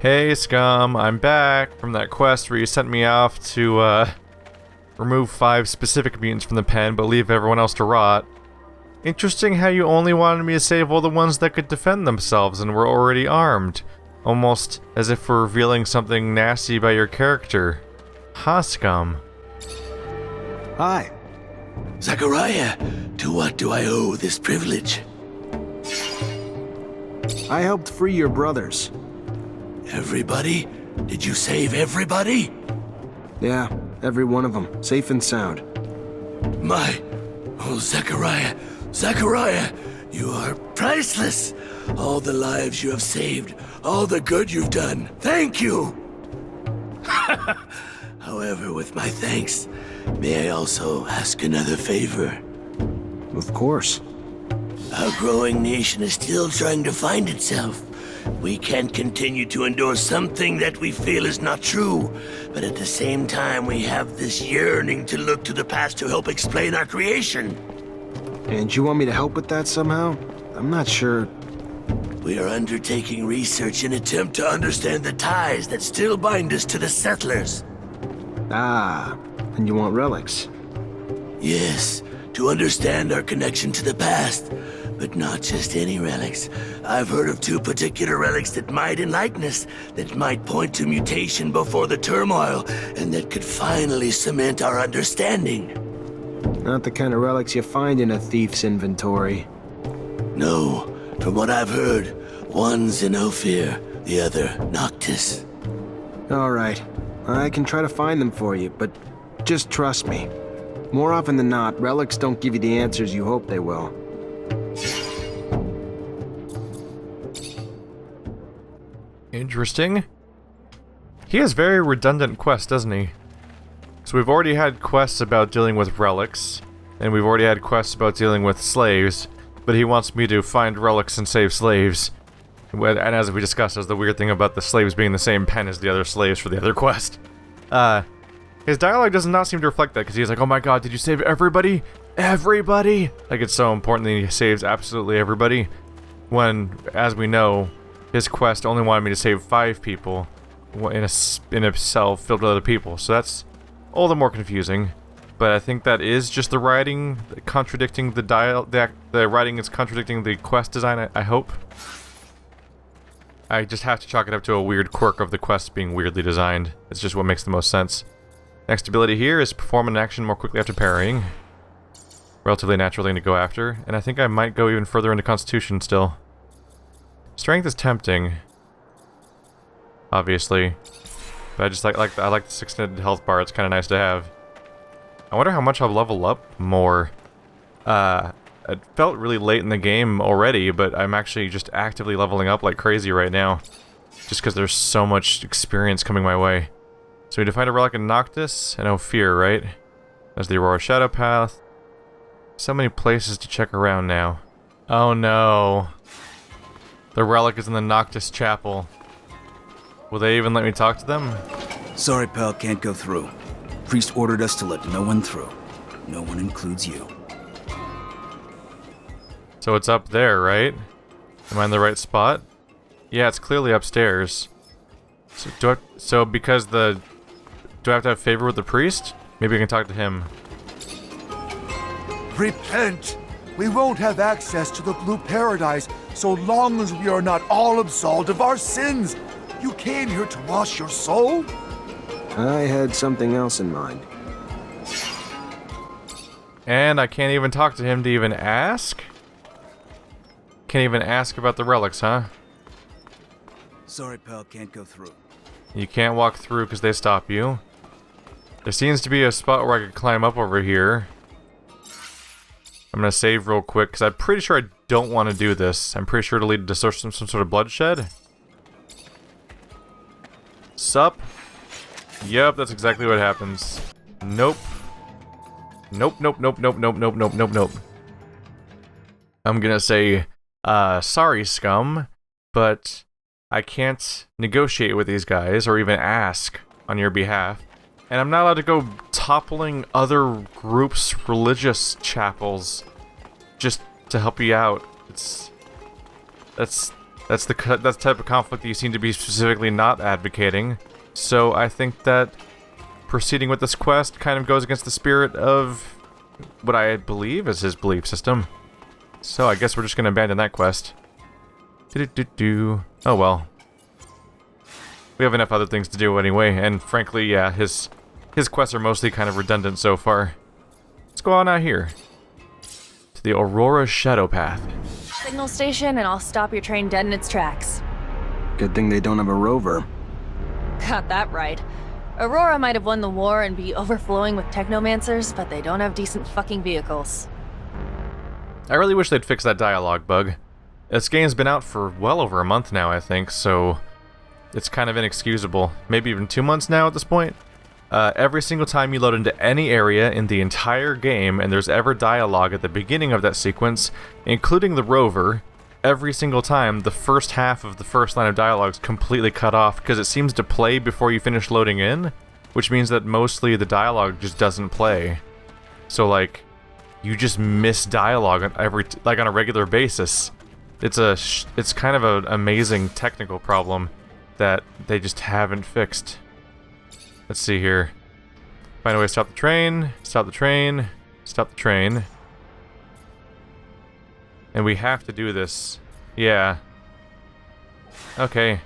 Hey scum, I'm back from that quest where you sent me off to remove 5 specific mutants from the pen but leave everyone else to rot. Interesting how you only wanted me to save all the ones that could defend themselves and were already armed. Almost as if we're revealing something nasty about your character. Huh, scum? Hi. Zachariah, to what do I owe this privilege? I helped free your brothers. Everybody? Did you save everybody? Yeah, every one of them, safe and sound. Oh, Zachariah, Zachariah, you are priceless. All the lives you have saved, all the good you've done, thank you! However, with my thanks, may I also ask another favor? Of course. Our growing nation is still trying to find itself. We can't continue to endure something that we feel is not true, but at the same time we have this yearning to look to the past to help explain our creation. And you want me to help with that somehow? I'm not sure. We are undertaking research in attempt to understand the ties that still bind us to the settlers. Ah, and you want relics? Yes, to understand our connection to the past. But not just any relics. I've heard of 2 particular relics that might enlighten us, that might point to mutation before the turmoil, and that could finally cement our understanding. Not the kind of relics you find in a thief's inventory. No, from what I've heard, one's in Ophir, the other Noctis. Alright, I can try to find them for you, but just trust me. More often than not, relics don't give you the answers you hope they will. Interesting. He has very redundant quests, doesn't he? So we've already had quests about dealing with relics, and we've already had quests about dealing with slaves, but he wants me to find relics and save slaves. And as we discussed, that's the weird thing about the slaves being the same pen as the other slaves for the other quest. His dialogue does not seem to reflect that, because he's like, oh my god, did you save everybody? Everybody! Like, it's so important that he saves absolutely everybody, when, as we know, his quest only wanted me to save 5 people in a cell filled with other people, so that's all the more confusing. But I think that is just the writing contradicting the writing is contradicting the quest design, I hope. I just have to chalk it up to a weird quirk of the quest being weirdly designed. It's just what makes the most sense. Next ability here is perform an action more quickly after parrying. Relatively natural thing to go after, and I think I might go even further into Constitution still. Strength is tempting, obviously, but I just like this extended health bar. It's kind of nice to have. I wonder how much I'll level up more. It felt really late in the game already, but I'm actually just actively leveling up like crazy right now, just because there's so much experience coming my way. So we defined a relic in Noctis and Ophir, right? There's the Aurora Shadow Path. So many places to check around now. Oh no. The relic is in the Noctis Chapel. Will they even let me talk to them? Sorry, pal, can't go through. Priest ordered us to let no one through. No one includes you. So it's up there, right? Am I in the right spot? Yeah, it's clearly upstairs. So because do I have to have favor with the priest? Maybe I can talk to him. Repent! We won't have access to the Blue Paradise so long as we are not all absolved of our sins. You came here to wash your soul? I had something else in mind. And I can't even talk to him to even ask? Can't even ask about the relics, huh? Sorry, pal, can't go through. You can't walk through because they stop you. There seems to be a spot where I could climb up over here. I'm gonna save real quick, because I'm pretty sure I don't want to do this. I'm pretty sure it'll lead to some sort of bloodshed. Sup? Yep, that's exactly what happens. Nope. Nope, nope, nope, nope, nope, nope, nope, nope, nope. I'm gonna say, sorry, scum, but I can't negotiate with these guys, or even ask on your behalf. And I'm not allowed to go toppling other groups' religious chapels just to help you out. That's That's the type of conflict that you seem to be specifically not advocating. So I think that proceeding with this quest kind of goes against the spirit of what I believe is his belief system. So I guess we're just going to abandon that quest. Oh well. We have enough other things to do anyway, and frankly, yeah, his quests are mostly kind of redundant so far. Let's go on out here. To the Aurora Shadow Path. Signal station, and I'll stop your train dead in its tracks. Good thing they don't have a rover. Got that right. Aurora might have won the war and be overflowing with Technomancers, but they don't have decent fucking vehicles. I really wish they'd fix that dialogue bug. This game's been out for well over a month now, I think, so it's kind of inexcusable. Maybe even 2 months now at this point. Every single time you load into any area in the entire game and there's ever dialogue at the beginning of that sequence, including the rover, every single time the first half of the first line of dialogue is completely cut off because it seems to play before you finish loading in, which means that mostly the dialogue just doesn't play. So like, you just miss dialogue on on a regular basis. It's kind of an amazing technical problem that they just haven't fixed. Let's see here. Find a way to stop the train, stop the train, stop the train. And we have to do this. Yeah. Okay.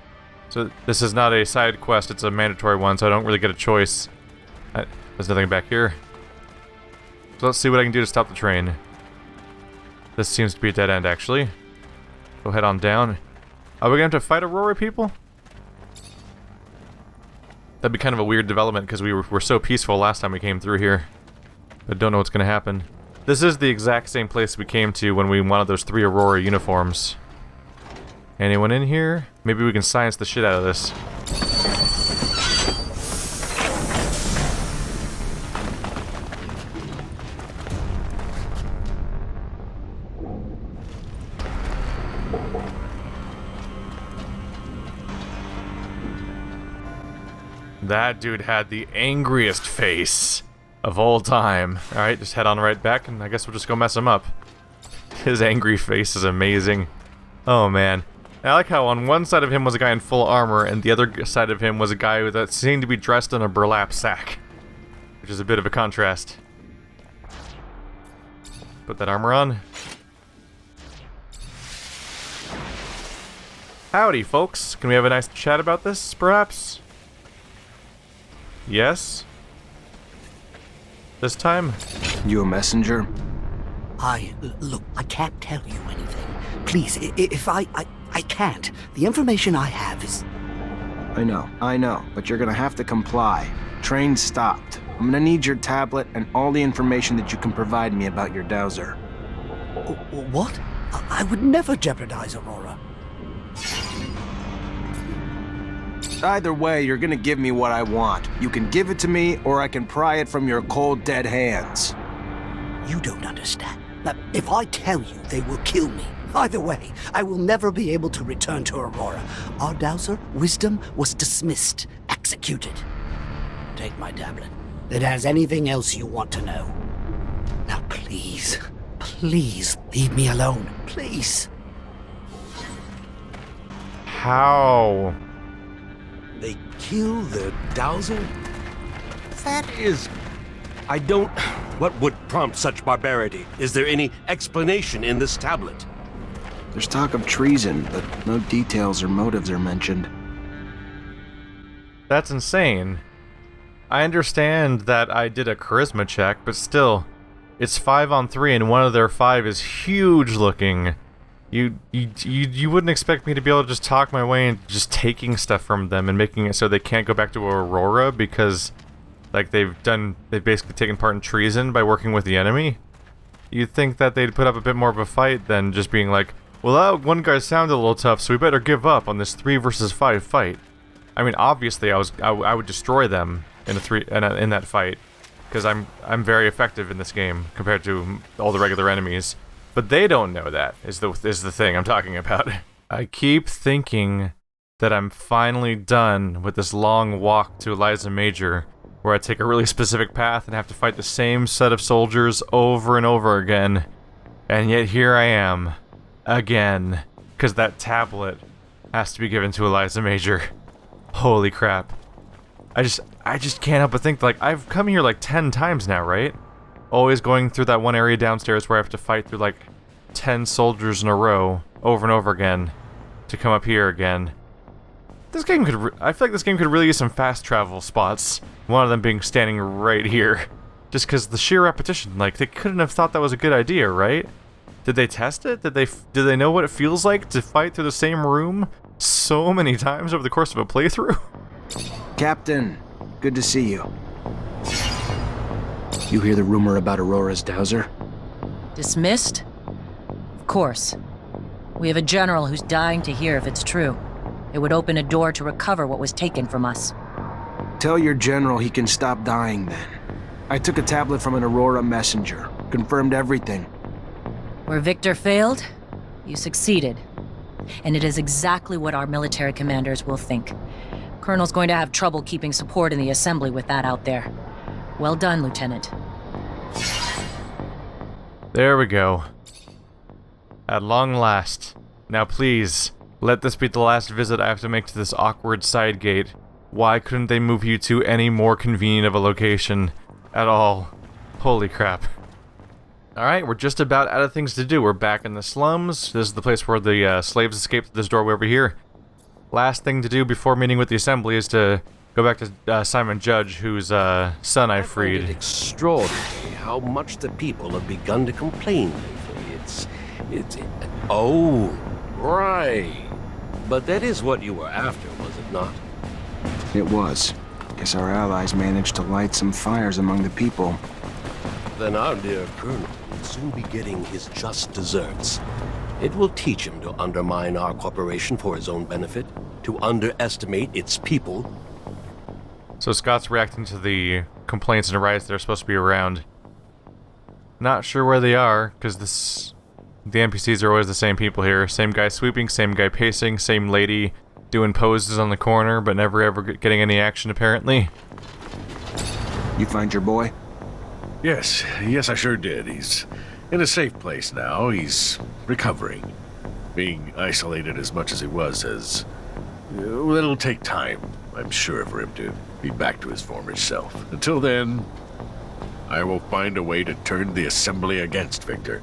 So this is not a side quest, it's a mandatory one, so I don't really get a choice. There's nothing back here. So let's see what I can do to stop the train. This seems to be a dead end, actually. Go head on down. Are we gonna have to fight Aurora people? That'd be kind of a weird development because we were so peaceful last time we came through here. But don't know what's gonna happen. This is the exact same place we came to when we wanted those 3 Aurora uniforms. Anyone in here? Maybe we can science the shit out of this. That dude had the angriest face of all time. Alright, just head on right back, and I guess we'll just go mess him up. His angry face is amazing. Oh man. I like how on one side of him was a guy in full armor, and the other side of him was a guy that seemed to be dressed in a burlap sack. Which is a bit of a contrast. Put that armor on. Howdy, folks. Can we have a nice chat about this, perhaps? Yes? This time? You a messenger? Look, I can't tell you anything. Please, if I can't. The information I have is... I know, but you're gonna have to comply. Train stopped. I'm gonna need your tablet and all the information that you can provide me about your dowser. What? I would never jeopardize Aurora. Either way, you're gonna give me what I want. You can give it to me, or I can pry it from your cold, dead hands. You don't understand. Now, if I tell you, they will kill me. Either way, I will never be able to return to Aurora. Our dowser, Wisdom, was dismissed, executed. Take my tablet. It has anything else you want to know. Now please, please leave me alone. Please. How? They kill the dowser? That is... I don't... What would prompt such barbarity? Is there any explanation in this tablet? There's talk of treason, but no details or motives are mentioned. That's insane. I understand that I did a charisma check, but still, it's 5 on 3 and one of their 5 is huge looking. You wouldn't expect me to be able to just talk my way into just taking stuff from them and making it so they can't go back to Aurora because, like, they've basically taken part in treason by working with the enemy. You'd think that they'd put up a bit more of a fight than just being like, well, that one guy sounded a little tough, so we better give up on this 3 versus 5 fight. I mean, obviously, I would destroy them in in that fight because I'm very effective in this game compared to all the regular enemies. But they don't know that, is the thing I'm talking about. I keep thinking that I'm finally done with this long walk to Eliza Major, where I take a really specific path and have to fight the same set of soldiers over and over again. And yet here I am, again, because that tablet has to be given to Eliza Major. Holy crap. I just can't help but think, like, I've come here like 10 times now, right? Always going through that one area downstairs where I have to fight through like 10 soldiers in a row over and over again to come up here again. This game could, I feel like this game could really use some fast travel spots. One of them being standing right here. Just because the sheer repetition, like, they couldn't have thought that was a good idea, right? Did they test it? Did they know what it feels like to fight through the same room so many times over the course of a playthrough? Captain, good to see you. You hear the rumor about Aurora's dowser? Dismissed? Of course. We have a general who's dying to hear if it's true. It would open a door to recover what was taken from us. Tell your general he can stop dying then. I took a tablet from an Aurora messenger. Confirmed everything. Where Victor failed, you succeeded. And it is exactly what our military commanders will think. Colonel's going to have trouble keeping support in the assembly with that out there. Well done, Lieutenant. There we go. At long last. Now please, let this be the last visit I have to make to this awkward side gate. Why couldn't they move you to any more convenient of a location at all? Holy crap. Alright, we're just about out of things to do. We're back in the slums. This is the place where the slaves escaped this doorway over here. Last thing to do before meeting with the assembly is to go back to Simon Judge, whose son I freed. I find it extraordinary how much the people have begun to complain lately. Oh, right. But that is what you were after, was it not? It was. Guess our allies managed to light some fires among the people. Then our dear Colonel will soon be getting his just deserts. It will teach him to undermine our corporation for his own benefit, to underestimate its people. So Scott's reacting to the complaints and riots that are supposed to be around. Not sure where they are, because the NPCs are always the same people here. Same guy sweeping, same guy pacing, same lady doing poses on the corner, but never ever getting any action apparently. You find your boy? Yes, I sure did. He's in a safe place now. He's recovering. Being isolated as much as he was it'll take time, I'm sure, for him to be back to his former self. Until then, I will find a way to turn the assembly against Victor.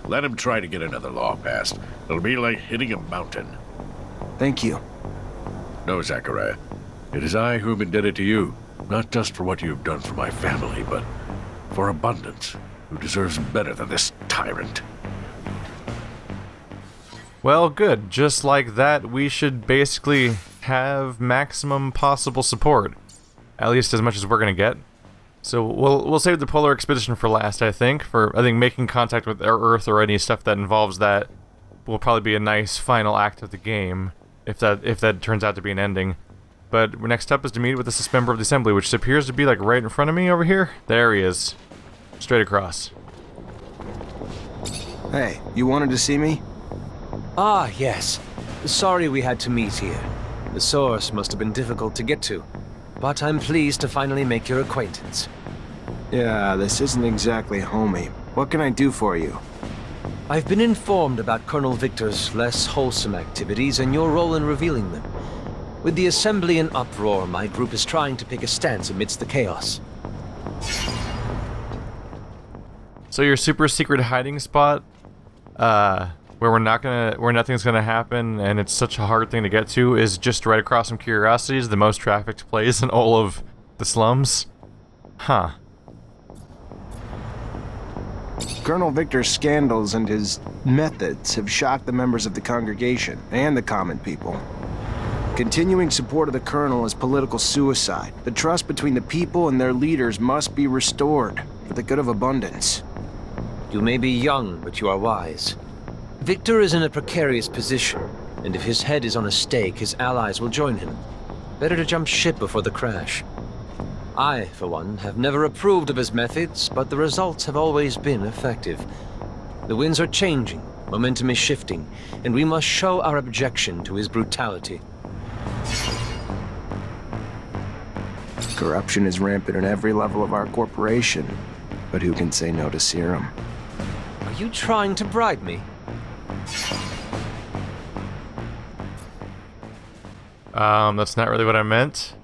Let him try to get another law passed. It'll be like hitting a mountain. Thank you. No, Zachariah. It is I who am indebted to you, not just for what you have done for my family, but for Abundance, who deserves better than this tyrant. Well, good. Just like that, we should basically have maximum possible support. At least as much as we're gonna get. So we'll save the Polar Expedition for last, I think. I think making contact with Earth or any stuff that involves that will probably be a nice final act of the game, if that turns out to be an ending. But next up is to meet with this member of the assembly, which appears to be like right in front of me over here. There he is. Straight across. Hey, you wanted to see me? Ah, yes. Sorry we had to meet here. The source must have been difficult to get to. But I'm pleased to finally make your acquaintance. Yeah, this isn't exactly homey. What can I do for you? I've been informed about Colonel Victor's less wholesome activities and your role in revealing them. With the assembly in uproar, my group is trying to pick a stance amidst the chaos. So your super secret hiding spot, where nothing's gonna happen, and it's such a hard thing to get to, is just right across from Curiosities, the most trafficked place in all of the slums? Huh. Colonel Victor's scandals and his methods have shocked the members of the congregation and the common people. Continuing support of the Colonel is political suicide. The trust between the people and their leaders must be restored for the good of Abundance. You may be young, but you are wise. Victor is in a precarious position, and if his head is on a stake, his allies will join him. Better to jump ship before the crash. I, for one, have never approved of his methods, but the results have always been effective. The winds are changing, momentum is shifting, and we must show our objection to his brutality. Corruption is rampant at every level of our corporation, but who can say no to serum? Are you trying to bribe me? That's not really what I meant.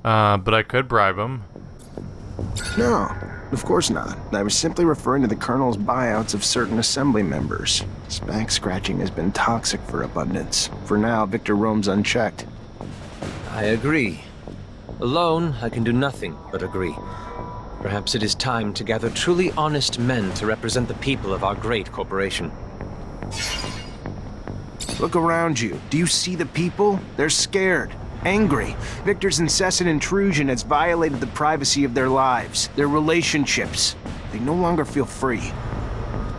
But I could bribe him. No, of course not. I was simply referring to the Colonel's buyouts of certain assembly members. Back scratching has been toxic for Abundance. For now, Victor roams unchecked. I agree. Alone, I can do nothing but agree. Perhaps it is time to gather truly honest men to represent the people of our great corporation. Look around you. Do you see the people? They're scared, angry. Victor's incessant intrusion has violated the privacy of their lives, their relationships. They no longer feel free.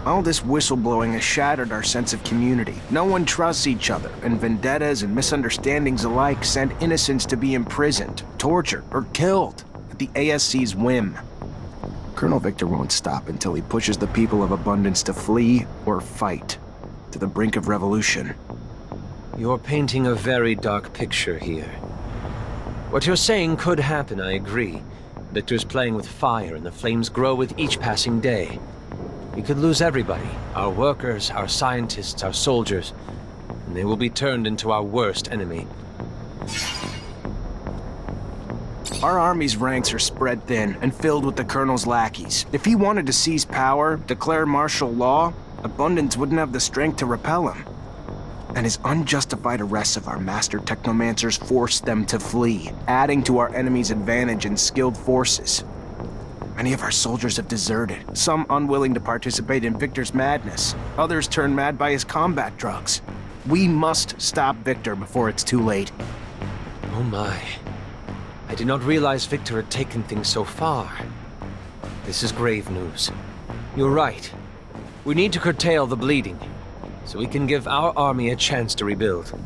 All this whistleblowing has shattered our sense of community. No one trusts each other, and vendettas and misunderstandings alike send innocents to be imprisoned, tortured, or killed at the ASC's whim. Colonel Victor won't stop until he pushes the people of Abundance to flee or fight, to the brink of revolution. You're painting a very dark picture here. What you're saying could happen, I agree. Victor's playing with fire, and the flames grow with each passing day. We could lose everybody, our workers, our scientists, our soldiers, and they will be turned into our worst enemy. Our army's ranks are spread thin and filled with the Colonel's lackeys. If he wanted to seize power, declare martial law, Abundance wouldn't have the strength to repel him. And his unjustified arrests of our master Technomancers forced them to flee, adding to our enemy's advantage in skilled forces. Many of our soldiers have deserted, some unwilling to participate in Victor's madness. Others turned mad by his combat drugs. We must stop Victor before it's too late. Oh my. I did not realize Victor had taken things so far. This is grave news. You're right. We need to curtail the bleeding, so we can give our army a chance to rebuild.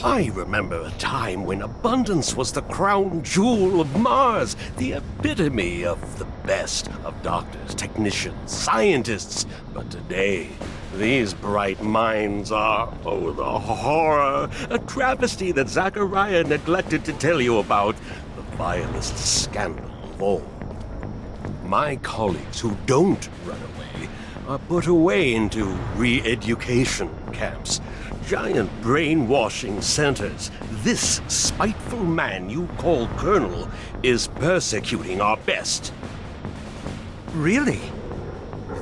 I remember a time when Abundance was the crown jewel of Mars, the epitome of the best of doctors, technicians, scientists. But today, these bright minds are, oh, the horror, a travesty that Zachariah neglected to tell you about, the vilest scandal of all. My colleagues who don't run away are put away into re-education camps, giant brainwashing centers. This spiteful man you call Colonel is persecuting our best. Really?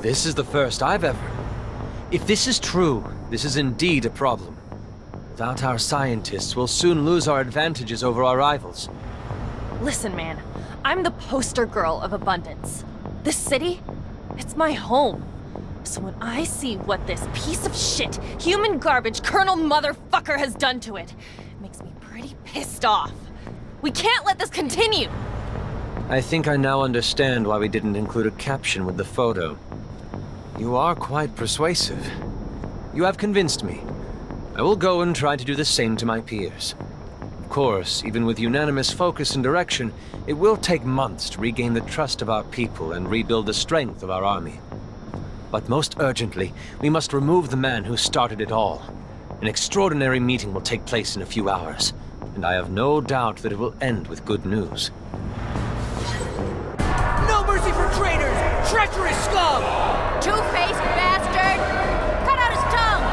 This is the first I've ever... If this is true, this is indeed a problem. Without our scientists, we'll soon lose our advantages over our rivals. Listen, man. I'm the poster girl of Abundance. This city, it's my home. So when I see what this piece of shit, human garbage Colonel motherfucker has done to it, it makes me pretty pissed off. We can't let this continue! I think I now understand why we didn't include a caption with the photo. You are quite persuasive. You have convinced me. I will go and try to do the same to my peers. Of course, even with unanimous focus and direction, it will take months to regain the trust of our people and rebuild the strength of our army. But most urgently, we must remove the man who started it all. An extraordinary meeting will take place in a few hours, and I have no doubt that it will end with good news. No mercy for traitors! Treacherous scum! Two-faced bastard! Cut out his tongue!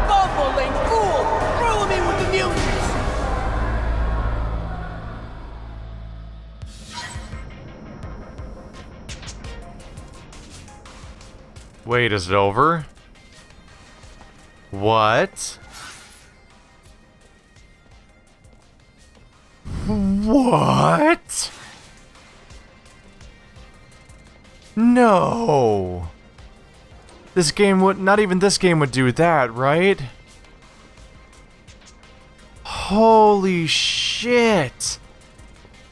Bumbling fool! Throw him in with the mutants! Wait, is it over? What? What? No. This game would, not even this game would do that, right? Holy shit.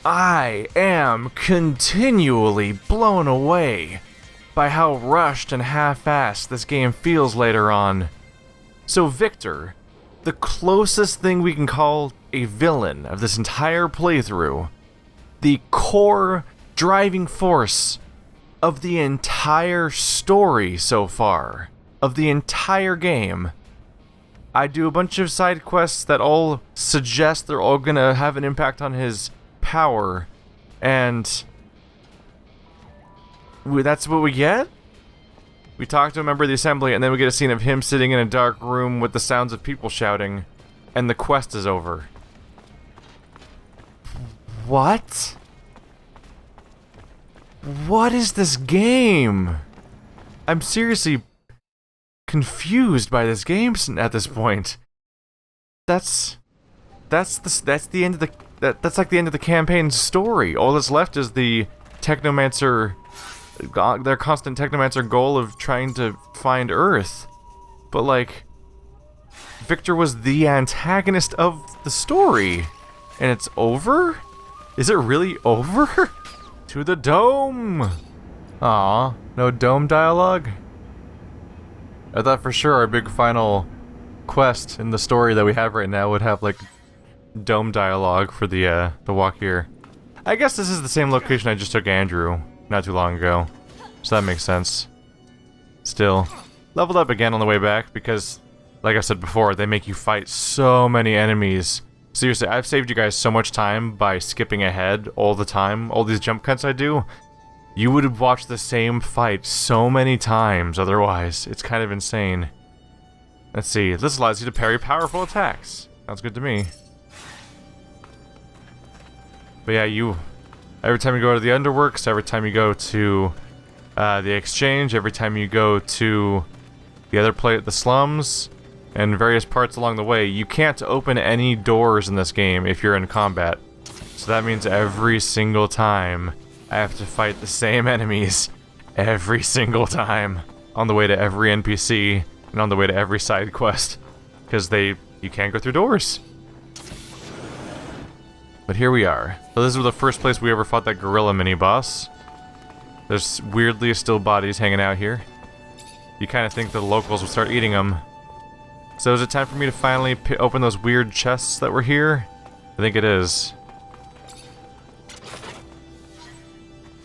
I am continually blown away by how rushed and half-assed this game feels later on. So Victor, the closest thing we can call a villain of this entire playthrough, the core driving force of the entire story so far, of the entire game. I do a bunch of side quests that all suggest they're all gonna have an impact on his power, and that's what we get? We talk to a member of the assembly, and then we get a scene of him sitting in a dark room with the sounds of people shouting. and the quest is over. What? What is this game? I'm seriously confused by this game at this point. That's the end of the that's like the end of the campaign story. All that's left is the Technomancer, their constant Technomancer goal of trying to find Earth. But like, Victor was the antagonist of the story, and it's over? Is it really over? To the dome! Aw, no dome dialogue? I thought for sure our big final quest in the story that we have right now would have like dome dialogue for the walk here. I guess this is the same location I just took Andrew not too long ago, so that makes sense. Still, leveled up again on the way back because, like I said before, they make you fight so many enemies. Seriously, I've saved you guys so much time by skipping ahead all the time. All these jump cuts I do, you would have watched the same fight so many times otherwise. It's kind of insane. Let's see, this allows you to parry powerful attacks. Sounds good to me. But yeah, every time you go to the Underworks, every time you go to the Exchange, every time you go to the slums, and various parts along the way, you can't open any doors in this game if you're in combat. So that means every single time I have to fight the same enemies every single time on the way to every NPC and on the way to every side quest, because you can't go through doors. But here we are. So this was the first place we ever fought that gorilla mini-boss. There's weirdly still bodies hanging out here. You kind of think the locals will start eating them. So is it time for me to finally open those weird chests that were here? I think it is.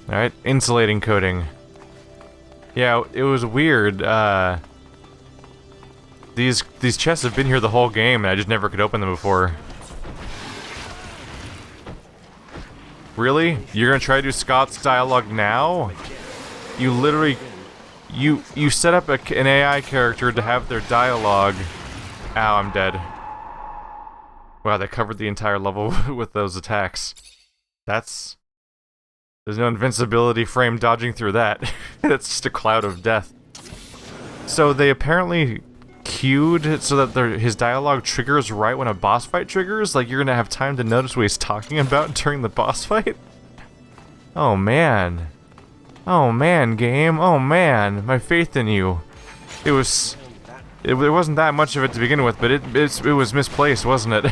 Alright, insulating coating. Yeah, it was weird. These chests have been here the whole game and I just never could open them before. Really? You're gonna try to do Scott's dialogue now? You literally... You set up an AI character to have their dialogue... Ow, I'm dead. Wow, they covered the entire level with those attacks. There's no invincibility frame dodging through that. It's just a cloud of death. So they apparently queued it so that his dialogue triggers right when a boss fight triggers? Like you're gonna have time to notice what he's talking about during the boss fight? Oh man. Oh man, game. Oh man, my faith in you. There wasn't that much of it to begin with, but it was misplaced, wasn't it?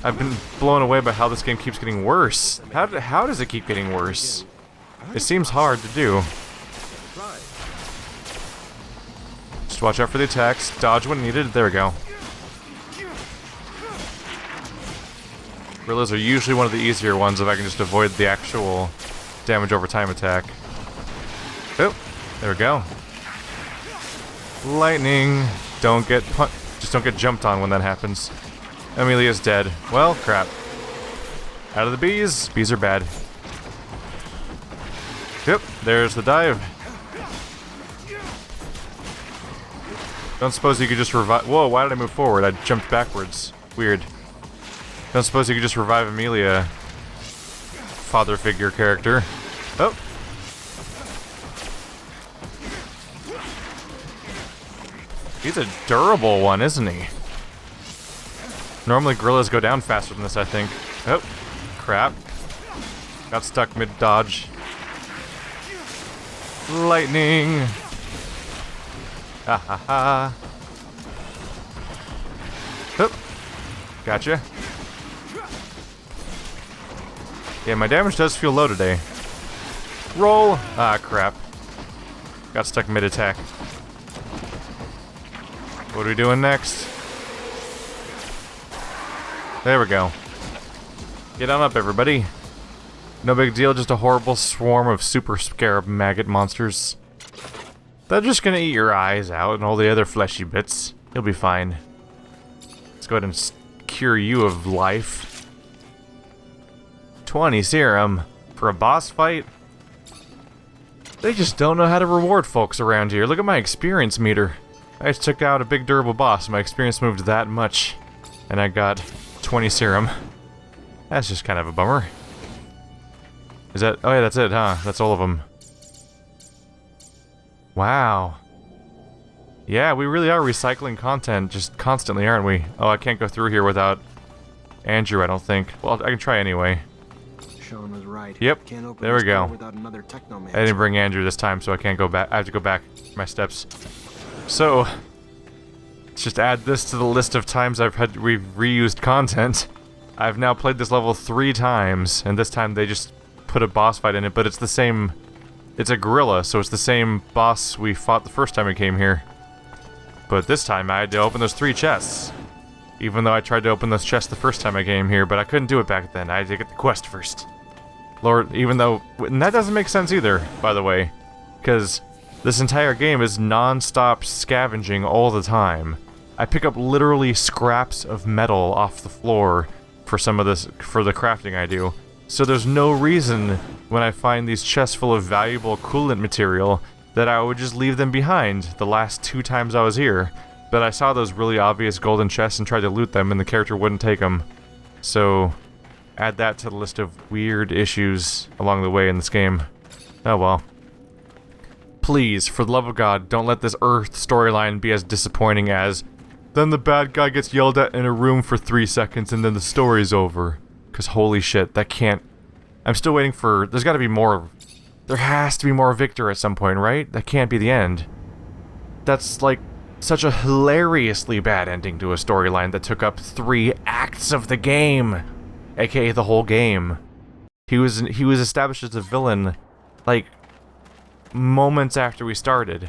I've been blown away by how this game keeps getting worse. How does it keep getting worse? It seems hard to do. Just watch out for the attacks, dodge when needed, there we go. Gorillas are usually one of the easier ones if I can just avoid the actual damage over time attack. Oh, there we go. Lightning. Just don't get jumped on when that happens. Amelia's dead. Well, crap. Out of the bees. Bees are bad. Yep, there's the dive. Don't suppose you could just revive... Whoa, why did I move forward? I jumped backwards. Weird. Don't suppose you could just revive Amelia. Father figure character. Oh. He's a durable one, isn't he? Normally gorillas go down faster than this, I think. Oh, crap. Got stuck mid-dodge. Lightning! Ha ha ha. Oh, gotcha. Yeah, my damage does feel low today. Roll! Ah, crap. Got stuck mid-attack. What are we doing next? There we go. Get on up, everybody. No big deal, just a horrible swarm of super scarab maggot monsters. They're just gonna eat your eyes out and all the other fleshy bits. You'll be fine. Let's go ahead and cure you of life. 20 serum for a boss fight? They just don't know how to reward folks around here. Look at my experience meter. I just took out a big durable boss, my experience moved that much. And I got 20 serum. That's just kind of a bummer. Is that... Oh yeah, that's it, huh? That's all of them. Wow. Yeah, we really are recycling content just constantly, aren't we? Oh, I can't go through here without Andrew, I don't think. Well, I can try anyway. Sean was right. Yep, Can't open there we this door go. without another Technomancer. I didn't bring Andrew this time, so I can't go back. I have to go back my steps. So, let's just add this to the list of times we've reused content. I've now played this level 3 times, and this time they just put a boss fight in it, but it's the same... It's a gorilla, so it's the same boss we fought the first time we came here. But this time I had to open those 3 chests. Even though I tried to open those chests the first time I came here, but I couldn't do it back then. I had to get the quest first. Lord, even though... And that doesn't make sense either, by the way. Because this entire game is non-stop scavenging all the time. I pick up literally scraps of metal off the floor for some of this, for the crafting I do. So there's no reason when I find these chests full of valuable coolant material that I would just leave them behind the last 2 times I was here. But I saw those really obvious golden chests and tried to loot them and the character wouldn't take them. So add that to the list of weird issues along the way in this game. Oh well. Please, for the love of God, don't let this Earth storyline be as disappointing as then the bad guy gets yelled at in a room for 3 seconds and then the story's over. Because holy shit, that can't... I'm still waiting for... There's gotta be more... There has to be more Victor at some point, right? That can't be the end. That's like such a hilariously bad ending to a storyline that took up 3 acts of the game. AKA the whole game. He was established as a villain, like, moments after we started.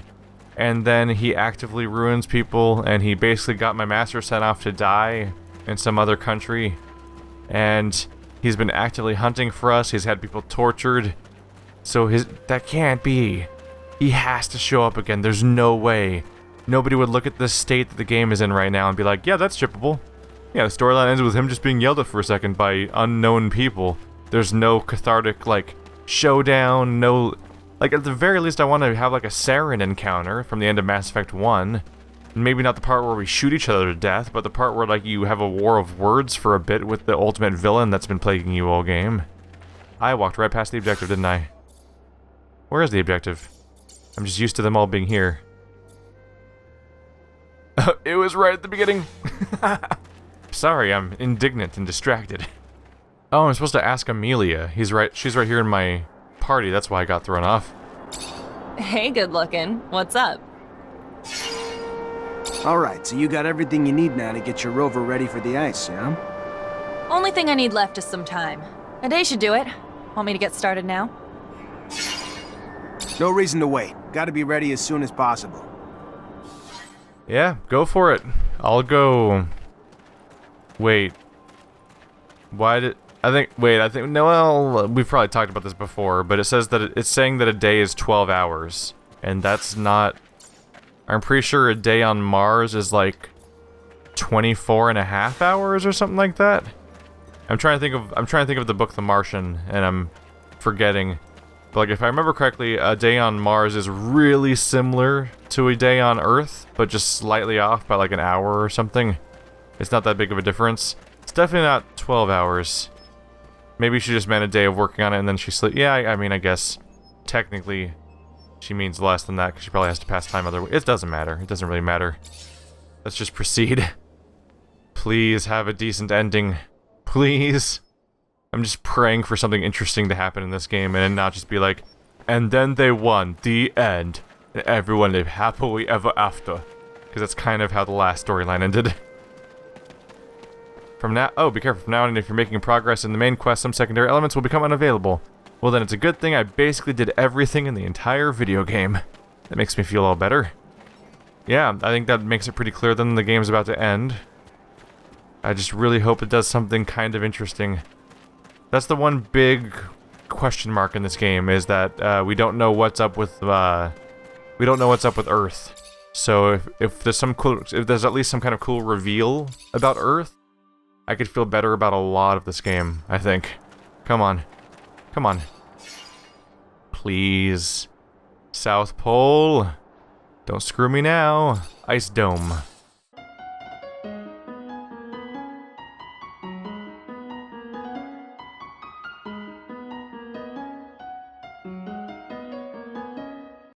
And then he actively ruins people, and he basically got my master sent off to die in some other country. And he's been actively hunting for us, he's had people tortured. So that can't be. He has to show up again, there's no way. Nobody would look at the state that the game is in right now and be like, yeah, that's shippable. Yeah, the storyline ends with him just being yelled at for a second by unknown people. There's no cathartic, like, showdown, no... Like, at the very least, I want to have, like, a sarin encounter from the end of Mass Effect 1. Maybe not the part where we shoot each other to death, but the part where, like, you have a war of words for a bit with the ultimate villain that's been plaguing you all game. I walked right past the objective, didn't I? Where is the objective? I'm just used to them all being here. It was right at the beginning! Sorry, I'm indignant and distracted. Oh, I'm supposed to ask Amelia. She's right here in my party, that's why I got thrown off. Hey, good looking. What's up? Alright, so you got everything you need now to get your rover ready for the ice, yeah? Only thing I need left is some time. A day should do it. Want me to get started now? No reason to wait. Gotta be ready as soon as possible. Yeah, go for it. I'll go... Wait. Why did... I think... No, well, we've probably talked about this before, but it says that it's saying that a day is 12 hours. And that's not... I'm pretty sure a day on Mars is like 24.5 hours or something like that. I'm trying to think of the book The Martian, and I'm forgetting. But like, if I remember correctly, a day on Mars is really similar to a day on Earth, but just slightly off by like an hour or something. It's not that big of a difference. It's definitely not 12 hours. Maybe she just meant a day of working on it and then she sleep. Yeah, I mean, I guess technically she means less than that because she probably has to pass time other way. It doesn't matter. It doesn't really matter. Let's just proceed. Please have a decent ending. Please. I'm just praying for something interesting to happen in this game and not just be like, and then they won, the end, and everyone lived happily ever after. Because that's kind of how the last storyline ended. From now, oh, be careful from now on, if you're making progress in the main quest, some secondary elements will become unavailable. Well then it's a good thing I basically did everything in the entire video game. That makes me feel all better. Yeah, I think that makes it pretty clear then the game's about to end. I just really hope it does something kind of interesting. That's the one big question mark in this game, is that we don't know what's up with Earth. So if there's at least some kind of cool reveal about Earth, I could feel better about a lot of this game, I think. Come on. Come on. Please. South Pole. Don't screw me now. Ice Dome.